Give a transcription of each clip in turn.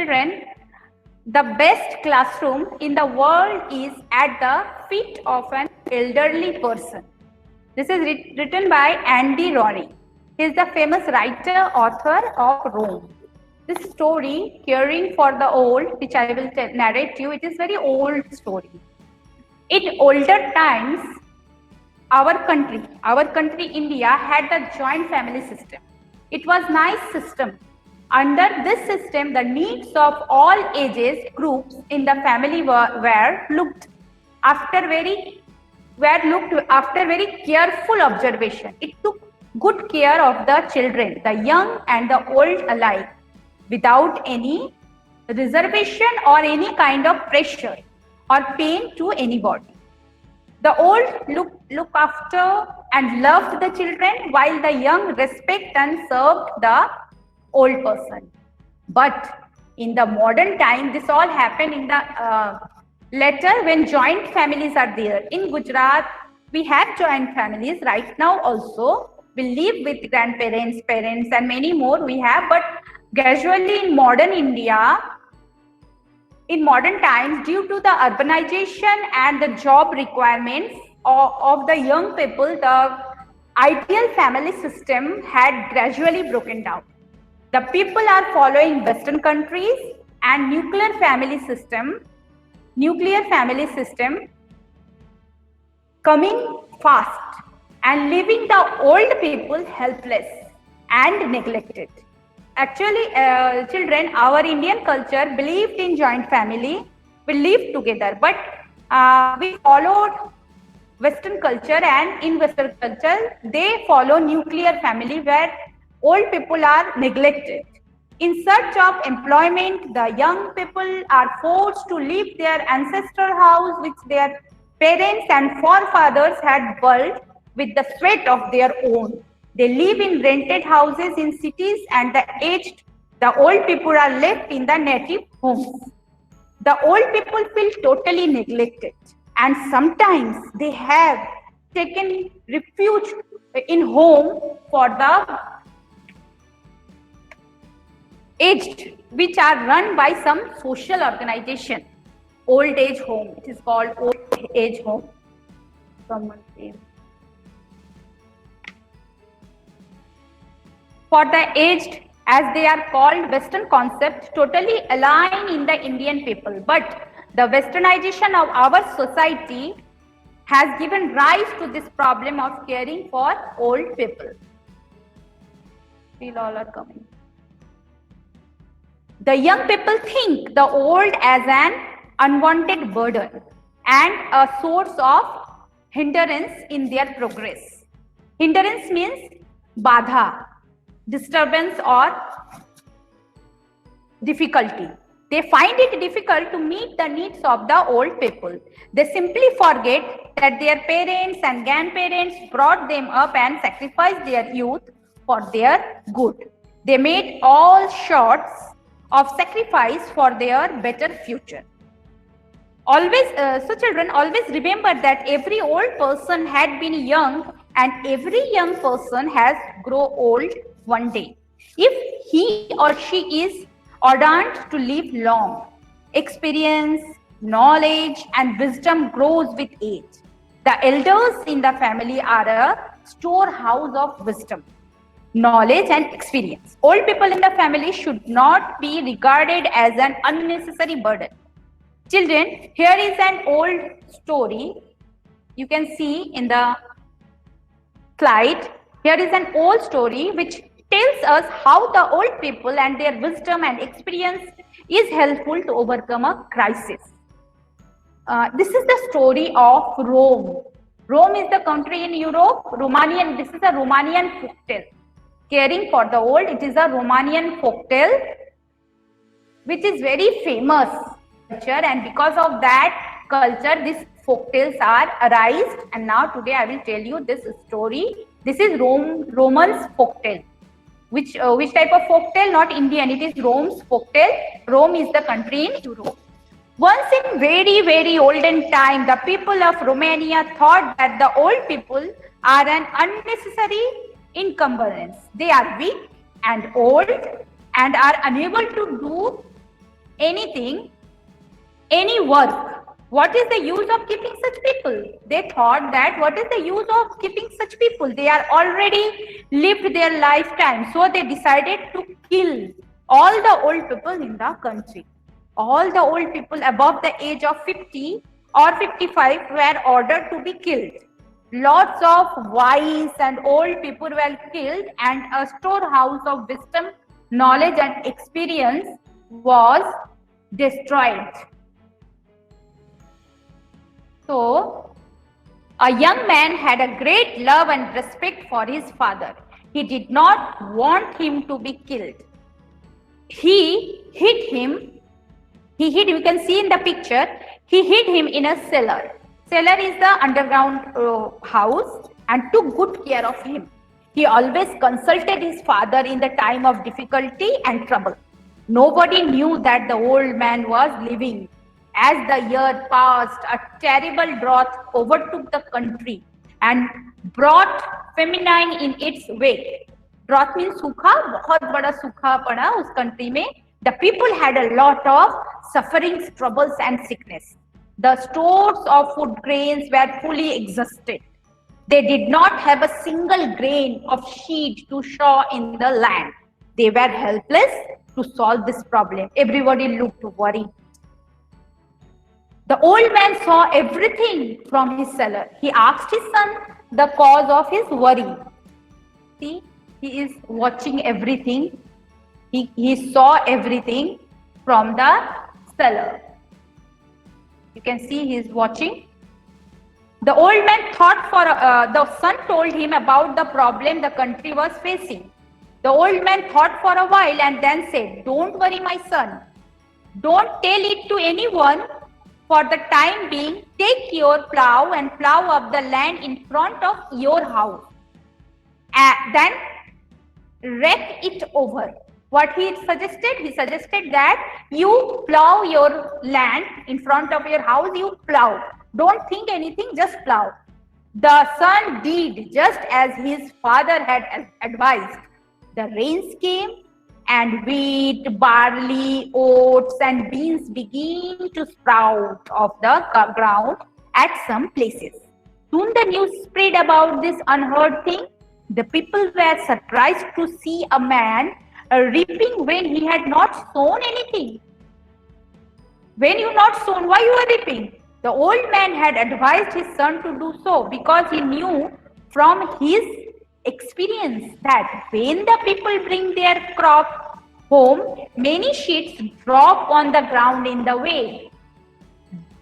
children, the best classroom in the world is at the feet of an elderly person. This is written by Andy Rory. He is the famous writer, author of Rome. This story, Caring for the Old, which I will narrate to you, it is very old story. In older times, our country India had the joint family system. It was nice system. Under this system, the needs of all ages groups in the family were looked after very careful observation. It took good care of the children, the young and the old alike, without any reservation or any kind of pressure or pain to anybody. The old looked after and loved the children, while the young respect and served the old person. But in the modern time, this all happened in the later when joint families are there. In Gujarat, we have joint families right now also. We live with grandparents, parents, and many more we have. But gradually in modern India, in modern times, due to the urbanization and the job requirements of the young people, the ideal family system had gradually broken down. The people are following Western countries and nuclear family system coming fast and leaving the old people helpless and neglected. Actually, children, our Indian culture believed in joint family. We lived together, but we followed Western culture, and in Western culture, they follow nuclear family where old people are neglected. In search of employment, the young people are forced to leave their ancestral house, which their parents and forefathers had built with the sweat of their own. They live in rented houses in cities, and the old people are left in the native homes. The old people feel totally neglected, and sometimes they have taken refuge in home for the aged, which are run by some social organization. Old age home, it is called old age home. Someone say. For the aged, as they are called, Western concepts totally align in the Indian people. But the westernization of our society has given rise to this problem of caring for old people. Still all are coming. The young people think the old as an unwanted burden and a source of hindrance in their progress. Hindrance means badha, disturbance or difficulty. They find it difficult to meet the needs of the old people. They simply forget that their parents and grandparents brought them up and sacrificed their youth for their good. They made all sorts of sacrifice for their better future. So children, always remember that every old person had been young, and every young person has grown old one day. If he or she is ordained to live long, experience, knowledge, and wisdom grows with age. The elders in the family are a storehouse of wisdom, knowledge, and experience. Old people in the family should not be regarded as an unnecessary burden. Children, here is an old story. You can see in the slide. Here is an old story which tells us how the old people and their wisdom and experience is helpful to overcome a crisis. This is the story of Rome. Rome is the country in Europe. This is a Romanian folktale. Caring for the old, it is a Romanian folktale which is very famous culture, and because of that culture, these folktales are arised. And now today I will tell you this story. This is Roman's folktale. Which type of folktale? Not Indian. It is Rome's folktale. Rome is the country in Europe. Once in very, very olden time, the people of Romania thought that the old people are an unnecessary encumbrance. They are weak and old and are unable to do anything, any work. What is the use of keeping such people? They thought that what is the use of keeping such people? They are already lived their lifetime. So they decided to kill all the old people in the country. All the old people above the age of 50 or 55 were ordered to be killed. Lots of wise and old people were killed, and a storehouse of wisdom, knowledge and experience was destroyed. So, a young man had a great love and respect for his father. He did not want him to be killed. He hid him. You can see in the picture, he hid him in a cellar. Cellar is the underground house, and took good care of him. He always consulted his father in the time of difficulty and trouble. Nobody knew that the old man was living. As the year passed, a terrible drought overtook the country and brought famine in its wake. Drought means सूखा, बहुत बड़ा सूखा पड़ा उस country में. The people had a lot of sufferings, troubles and sickness. The stores of food grains were fully exhausted. They did not have a single grain of seed to sow in the land. They were helpless to solve this problem. Everybody looked worried. The old man saw everything from his cellar. He asked his son the cause of his worry. See, he is watching everything. He saw everything from the cellar. You can see he is watching. The old man thought the son told him about the problem the country was facing. The old man thought for a while and then said, "Don't worry, my son. Don't tell it to anyone. For the time being, take your plow and plow up the land in front of your house. Then rake it over." What he suggested? He suggested that you plow your land in front of your house, you plow. Don't think anything, just plow. The son did just as his father had advised. The rains came, and wheat, barley, oats, and beans began to sprout off the ground at some places. Soon the news spread about this unheard thing. The people were surprised to see a man reaping when he had not sown anything. When you not sown, why you are reaping? The old man had advised his son to do so because he knew from his experience that when the people bring their crop home, many seeds drop on the ground in the way.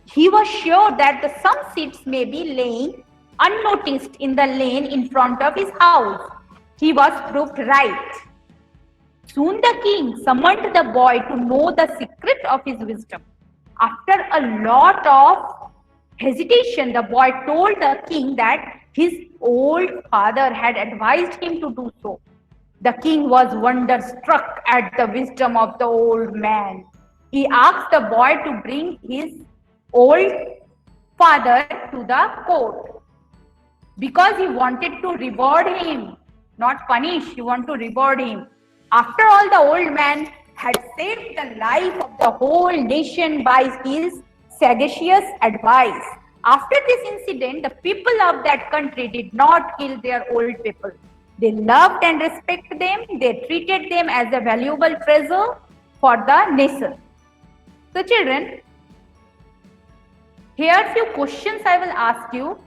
He was sure that some seeds may be laying unnoticed in the lane in front of his house. He was proved right. Soon the king summoned the boy to know the secret of his wisdom. After a lot of hesitation, the boy told the king that his old father had advised him to do so. The king was wonderstruck at the wisdom of the old man. He asked the boy to bring his old father to the court because he wanted to reward him, not punish. He wanted to reward him. After all, the old man had saved the life of the whole nation by his sagacious advice. After this incident, the people of that country did not kill their old people. They loved and respected them. They treated them as a valuable treasure for the nation. So children, here are few questions I will ask you.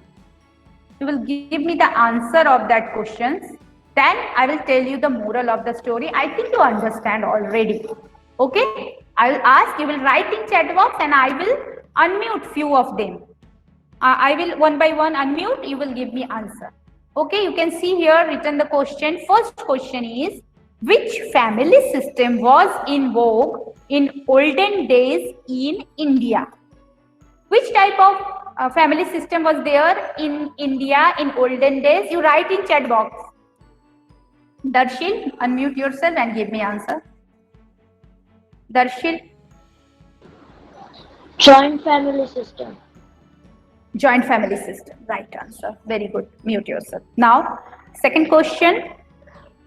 You will give me the answer of that questions. Then I will tell you the moral of the story. I think you understand already. Okay? I will ask, you will write in chat box and I will unmute few of them. I will one by one unmute, you will give me answer. Okay, you can see here written the question. First question is, which family system was in vogue in olden days in India? Which type of family system was there in India in olden days? You write in chat box. Darshil, unmute yourself and give me answer. Darshil. Joint family system. Joint family system, right answer. Very good. Mute yourself. Now, second question.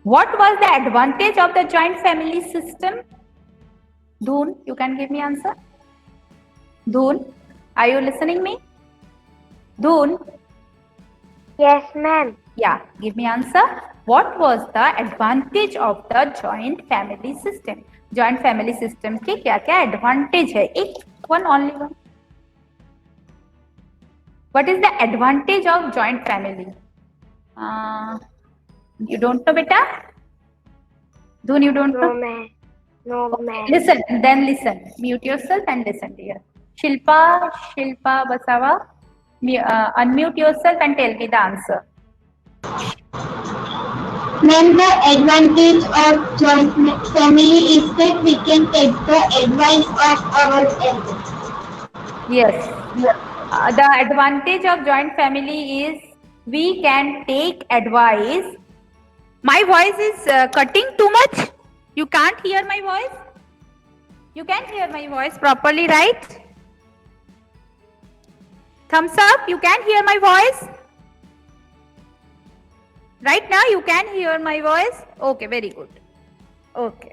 What was the advantage of the joint family system? Dhoon, you can give me answer. Dhoon, are you listening me? Dhoon, Yes, ma'am. yeah, give me answer. What was the advantage of the joint family system? Joint family system के क्या क्या advantage है? एक one only one. What is the advantage of joint family? You don't know, beta? Dhoon, you don't know? No, ma'am. No, Okay, ma'am. listen, then listen. Mute yourself and listen, dear. Shilpa Basawa, unmute yourself and tell me the answer. Ma'am, the advantage of joint family is that we can take the advice of our elders. Yes. The advantage of joint family is we can take advice. My voice is cutting too much. You can't hear my voice. You can hear my voice properly, right? Thumbs up. You can hear my voice. Right now you can hear my voice. Okay, very good. Okay.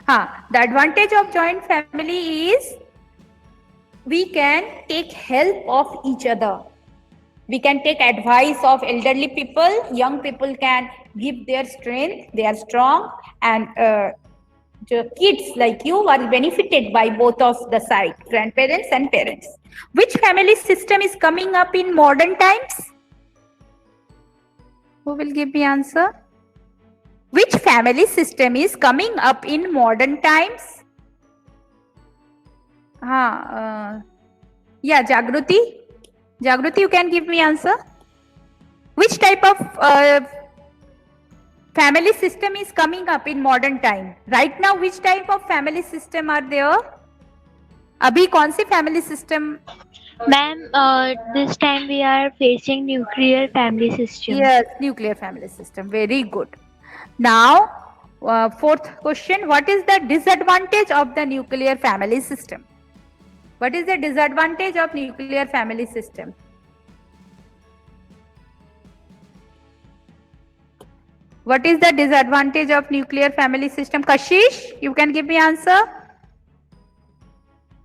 The advantage of joint family is we can take help of each other. We can take advice of elderly people. Young people can give their strength. They are strong, and the kids like you are benefited by both of the side, grandparents and parents. Which family system is coming up in modern times? Who will give me answer? Which family system is coming up in modern times? Yeah, Jagruti. Jagruti, you can give me answer. Which type of family system is coming up in modern time? Right now, which type of family system are there? अभी कौन सी family system? Ma'am, this time we are facing nuclear family system. Yes, nuclear family system. Very good. Now, fourth question. What is the disadvantage of the nuclear family system? What is the disadvantage of nuclear family system? What is the disadvantage of nuclear family system? Kashish, you can give me answer.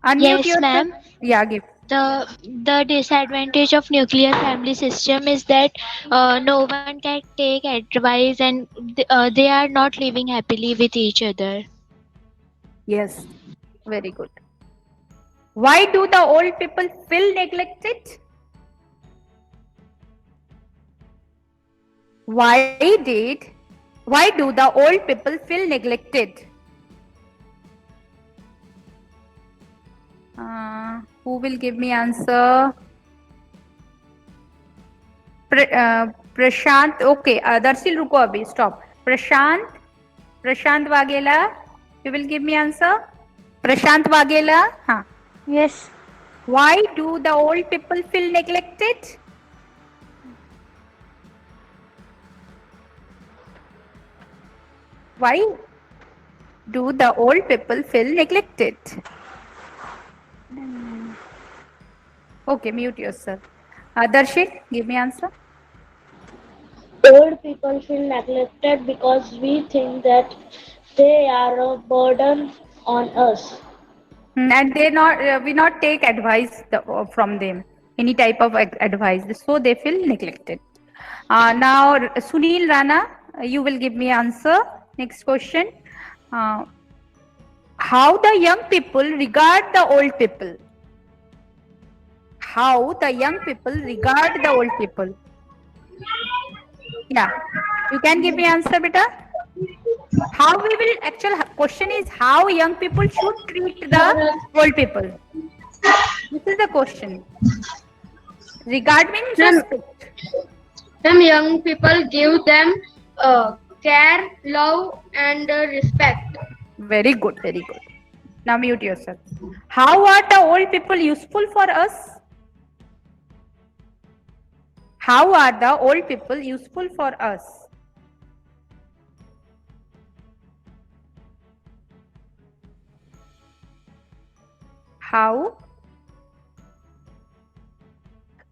Unmute Yes, yourself. ma'am. Yeah, give. The disadvantage of nuclear family system is that no one can take advice and they are not living happily with each other. Yes, very good. Why do the old people feel neglected? Why do the old people feel neglected? Who will give me answer? Prashant. Okay, Darshil रुको अभी. Stop. Prashant Waghela. You will give me answer. Prashant Waghela. हाँ. Yes. Why do the old people feel neglected? Why do the old people feel neglected? Okay, mute yourself. Darshit, give me answer. Old people feel neglected because we think that they are a burden on us. And we not take advice from them, any type of advice, so they feel neglected. Now Sunil Rana, you will give me answer. Next question. How the young people regard the old people? How the young people regard the old people? Yeah, you can give me answer, beta. How we will, actual question is how young people should treat the old people. This is the question. Regard means respect. Some young people give them care, love, and respect. Very good, very good. Now mute yourself. How are the old people useful for us? How are the old people useful for us? How?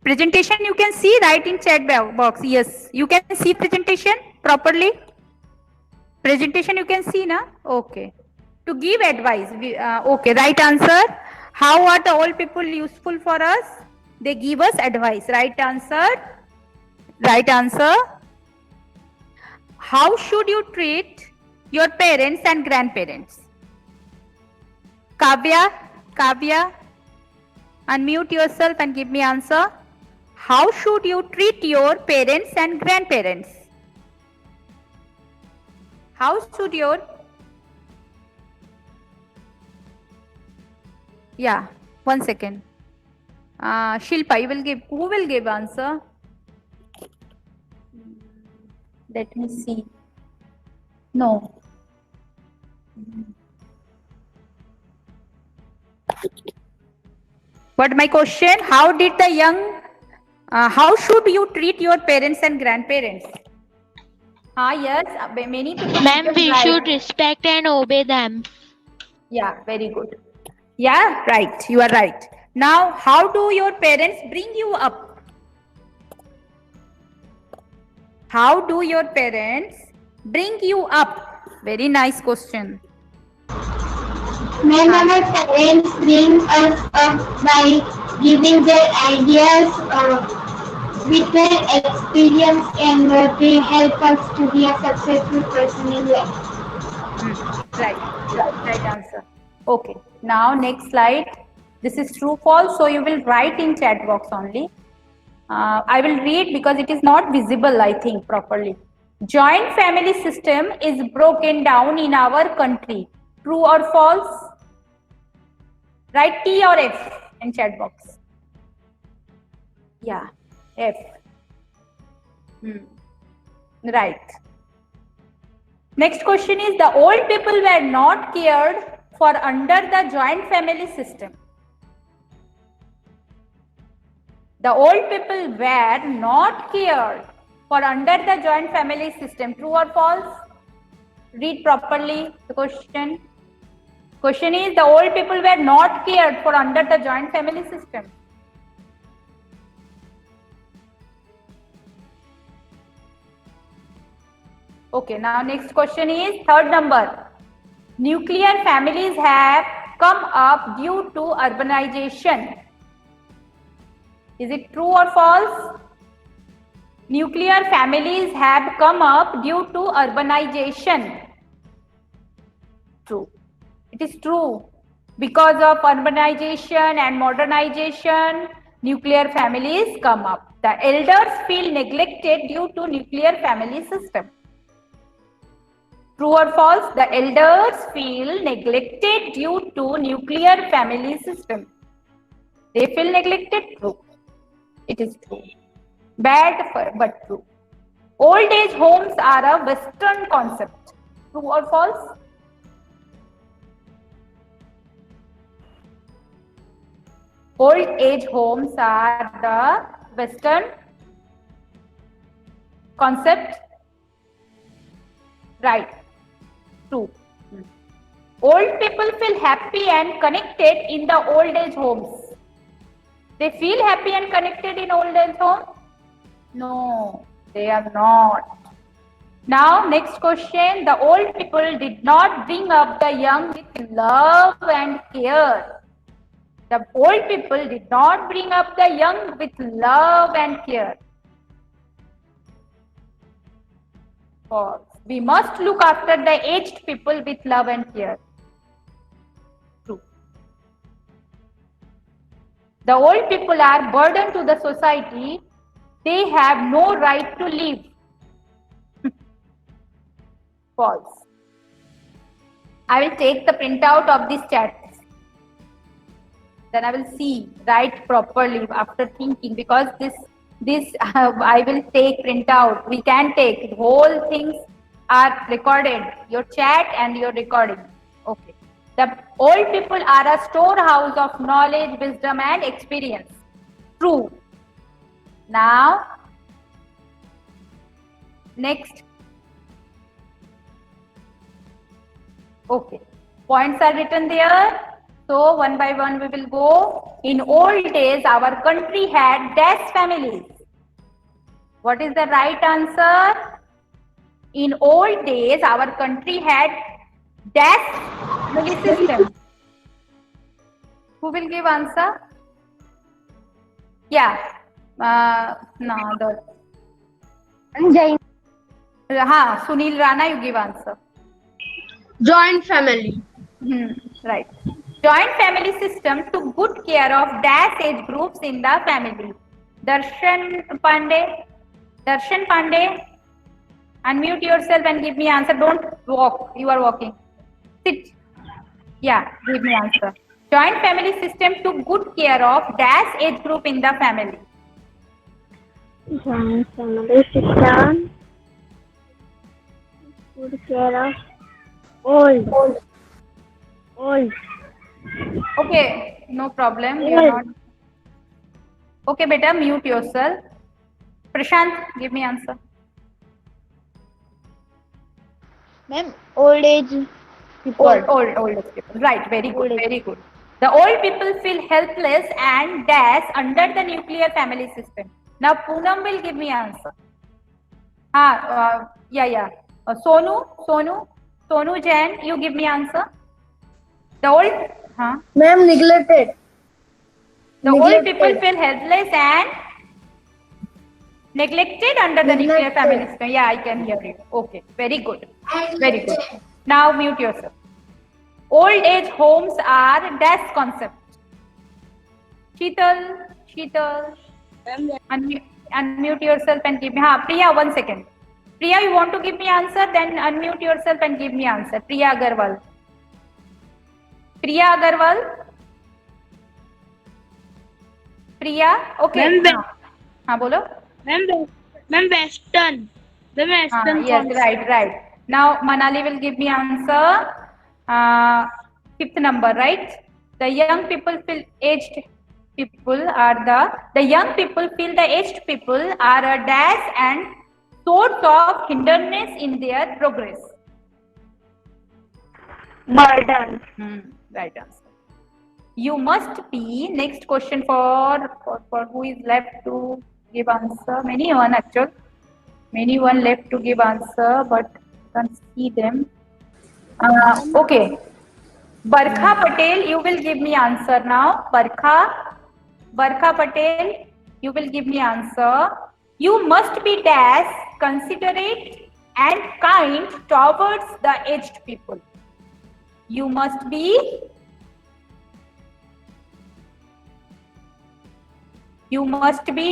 Presentation you can see, right in chat box. Yes, you can see presentation properly. Presentation you can see, na? Okay. To give advice. Okay, right answer. How are the old people useful for us? They give us advice. Right answer. Right answer. How should you treat your parents and grandparents? Kavya, unmute yourself and give me answer. How should you treat your parents and grandparents? How should your... Yeah, 1 second. Shilpa, who will give answer? Let me see. No. But my question, how should you treat your parents and grandparents? Yes, many people. Ma'am, we should respect and obey them. Yeah, very good. Yeah, right. You are right. Now, how do your parents bring you up? How do your parents bring you up? Very nice question. When our parents bring us up by giving their ideas with their experience, and they help us to be a successful person in life. Right answer. Okay, now next slide. This is true false, so you will write in chat box only. I will read because it is not visible, I think, properly. Joint family system is broken down in our country. True or false? Write T or F in chat box. Yeah, F. Right. Next question is, the old people were not cared for under the joint family system. The old people were not cared for under the joint family system. True or false? Read properly the question. Question is, the old people were not cared for under the joint family system. Okay, now next question is third number. Nuclear families have come up due to urbanization. Is it true or false? Nuclear families have come up due to urbanization. True. It is true. Because of urbanization and modernization, nuclear families come up. The elders feel neglected due to nuclear family system. True or false? The elders feel neglected due to nuclear family system. They feel neglected? True. It is true. Bad but true. Old age homes are a Western concept. True or false? Old age homes are the Western concept. Right. True. Old people feel happy and connected in the old age homes. They feel happy and connected in old age home? No, they are not. Now, next question. The old people did not bring up the young with love and care. The old people did not bring up the young with love and care. False. We must look after the aged people with love and care. True. The old people are burden to the society. They have no right to live. False. I will take the printout of this chat. Then I will see, write properly after thinking, because this I will take printout. We can take whole things are recorded, your chat and your recording. Okay. The old people are a storehouse of knowledge, wisdom and experience. True. Now, next. Okay. Points are written there. So, one by one we will go. In old days, our country had dash families. What is the right answer? In old days, our country had dash family system. Who will give answer? Yeah. No, Sunil Rana, you give answer. Joint family. Right. Joint family system took good care of dash age groups in the family. Darshan Pandey, unmute yourself and give me answer. Don't walk. You are walking. Sit. Yeah, give me answer. Joint family system took good care of dash age group in the family. Joint family system good care of old. Okay, no problem. You are not. Okay, beta, mute yourself. Prashant, give me answer. Ma'am, old age people. Old people. Right, very good, very good. The old people feel helpless and dash under the nuclear family system. Now Poonam will give me answer. Yeah. Sonu Jain, you give me answer. The old, Ma'am, neglected. The old people feel helpless and neglected under the nuclear family system. Yeah, I can hear it. Okay, very good. Very good. Now mute yourself. Old age homes are dash concept. Sheetal, unmute yourself and give me. Priya, 1 second. Priya, you want to give me answer? Then unmute yourself and give me answer. Priya Agarwal. Priya, okay. Bolo. Ma'am, Western. The Western. Yes, right. Now Manali will give me answer. 5th number, right? The young people feel aged people are the young people feel the aged people are a dash and source of hindrance in their progress. Burden. Right answer. You must be next question for who is left to give answer. Many one left to give answer, but can't see them. Okay. Barkha Patel, you will give me answer now. Barkha Patel, you will give me answer. You must be dash, considerate and kind towards the aged people. You must be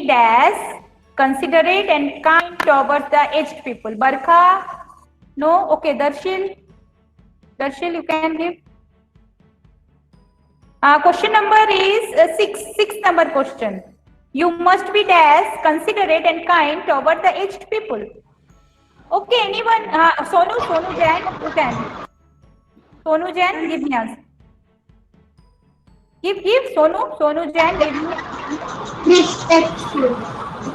dash, considerate and kind towards the aged people. Barkha, no? Okay, Darshil, you can give. Question number is 6 number question. You must be dash, considerate and kind toward the aged people. Okay, anyone? Sonu Jain, you can. Sonu Jain, give me answer. Give Sonu Jain, give me. Respectful.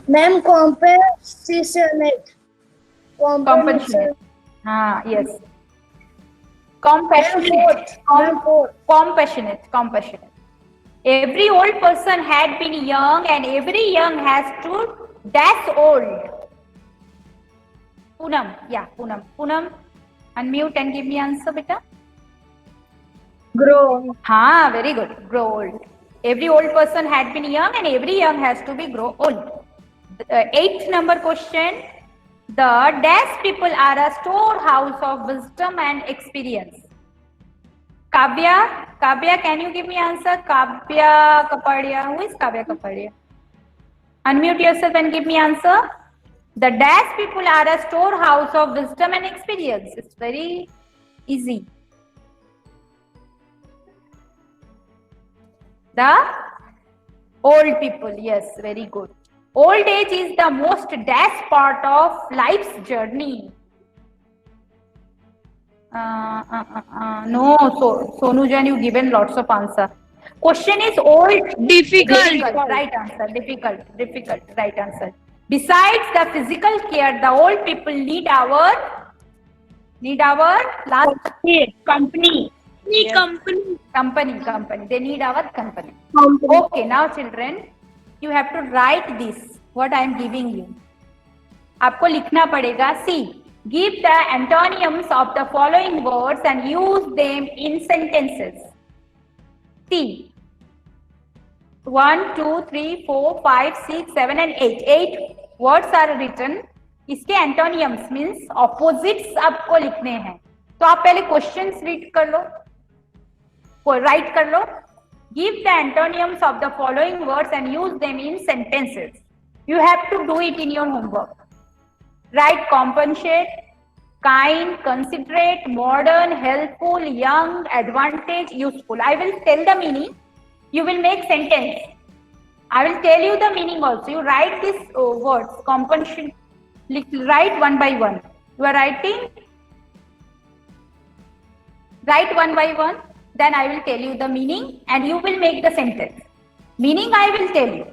Ma'am, compassionate. Yes. Compassionate. Every old person had been young and every young has to dash old. Poonam, unmute and give me answer, beta. Grow. Very good. Grow old. Every old person had been young and every young has to be grow old. 8th number question. The dash people are a storehouse of wisdom and experience. Kavya, can you give me answer? Kavya Kapadia. Who is Kavya Kapadia? Unmute yourself and give me answer. The dash people are a storehouse of wisdom and experience. It's very easy. The old people. Yes, very good. Old age is the most dash part of life's journey. No, Sonu Jain, you given lots of answer. Question is old. Difficult. Right answer. Difficult. Right answer. Besides the physical care, the old people need our last Company. Yes. Company. They need our company. Okay, now children, you have to write this. What I am giving you. आपको लिखना पड़ेगा. See, Give the antonyms of the following words and use them in sentences. See, 1, 2, 3, 4, 5, 6, 7 and 8. 8 words are written. इसके antonyms means opposites आपको लिखने हैं. तो आप पहले questions read कर लो, write कर लो. Give the antonyms of the following words and use them in sentences. You have to do it in your homework. Write compensate, kind, considerate, modern, helpful, young, advantage, useful. I will tell the meaning. You will make sentence. I will tell you the meaning also. You write these words, compensate, write one by one. You are writing, write one by one. Then I will tell you the meaning and you will make the sentence. Meaning I will tell you.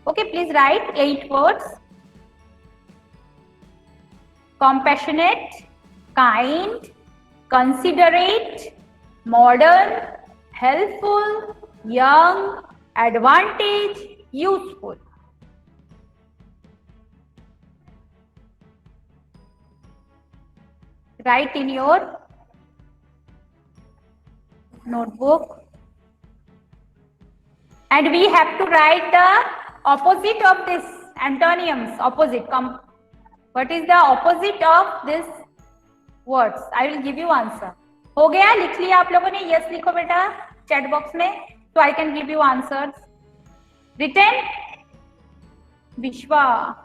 Okay, please write 8 words. Compassionate, kind, considerate, modern, helpful, young, advantage, useful. Write in your notebook. And we have to write the opposite of this antonyms. Opposite. What is the opposite of this words? I will give you answer. हो गया? लिख लिया आप लोगों ने? Yes लिखो बेटा chat box में. So I can give you answers. Written? Vishwa.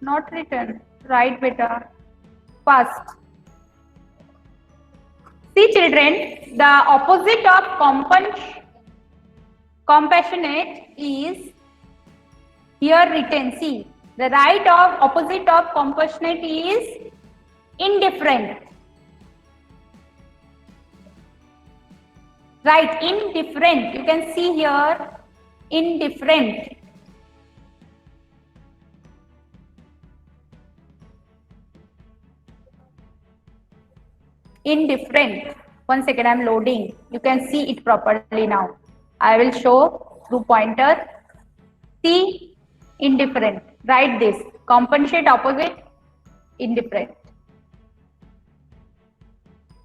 Not written. Right beta. Fast. See children, the opposite of compassionate is here written. See, the right of opposite of compassionate is indifferent. Right, indifferent. You can see here, indifferent. Indifferent. 1 second, I am loading. You can see it properly now. I will show through pointer. See, indifferent. Write this. Compensate, opposite, indifferent.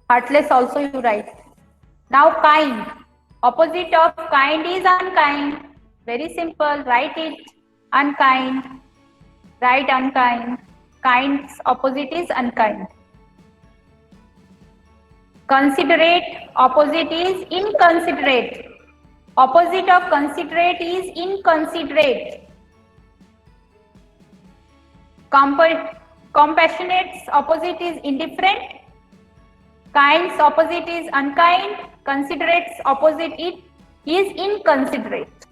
Heartless also you write. Now kind. Opposite of kind is unkind. Very simple. Write it. Unkind. Write unkind. Kind's opposite is unkind. Considerate, opposite is inconsiderate. Opposite of considerate is inconsiderate. Compassionate's opposite is indifferent. Kind's opposite is unkind. Considerate's opposite is inconsiderate.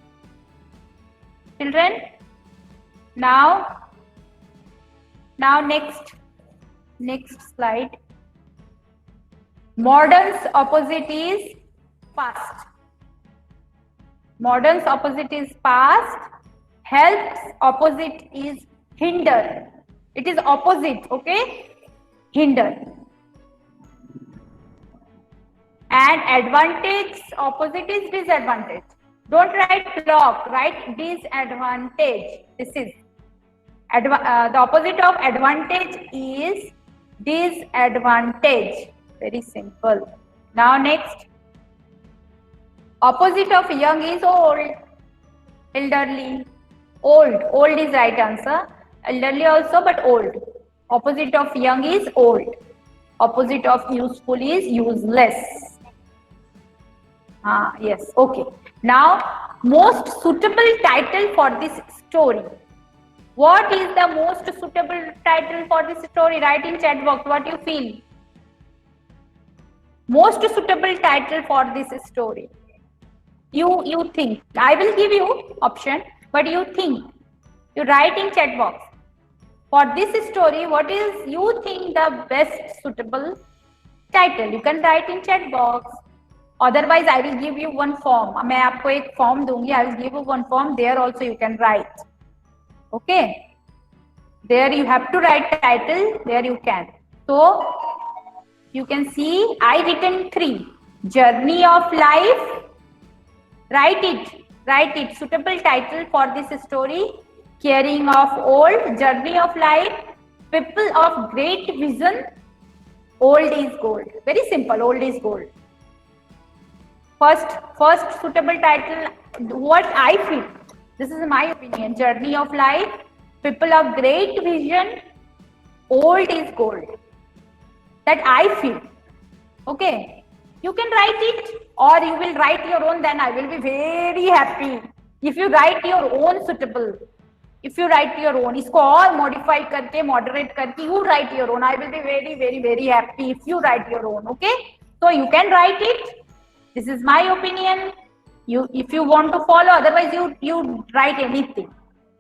Children, now next slide. Modern's opposite is past. Modern's opposite is past. Help's opposite is hinder. It is opposite, okay? Hinder. And advantage's opposite is disadvantage. Don't write block, write disadvantage. This is the opposite of advantage is disadvantage. Very simple. Now next. Opposite of young is old. Elderly. Old. Old is right answer. Elderly also, but old. Opposite of young is old. Opposite of useful is useless. Yes. Okay. Now, most suitable title for this story. What is the most suitable title for this story? Write in chat box what you feel. Most suitable title for this story. You think. I will give you option, but you think. You write in chat box. For this story, what is you think the best suitable title? You can write in chat box. Otherwise, I will give you one form. मैं आपको एक form दूंगी. I will give you one form. There also you can write. Okay. There you have to write title. There you can. So you can see I written 3. Journey of life. Write it. Write it. Suitable title for this story. Caring of old. Journey of life. People of great vision, old is gold. Very simple, old is gold. First suitable title, what I feel. This is my opinion. Journey of life, people of great vision, old is gold. That I feel. Okay. You can write it or you will write your own, then I will be very happy. If you write your own suitable. If you write your own, इसको और modify करके, moderate करके, you write your own. I will be very, very, very happy if you write your own. Okay. So you can write it. This is my opinion. If you want to follow, otherwise you write anything.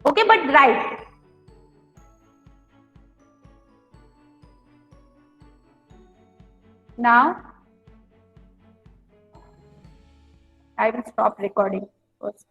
Okay, but write. Now, I will stop recording first.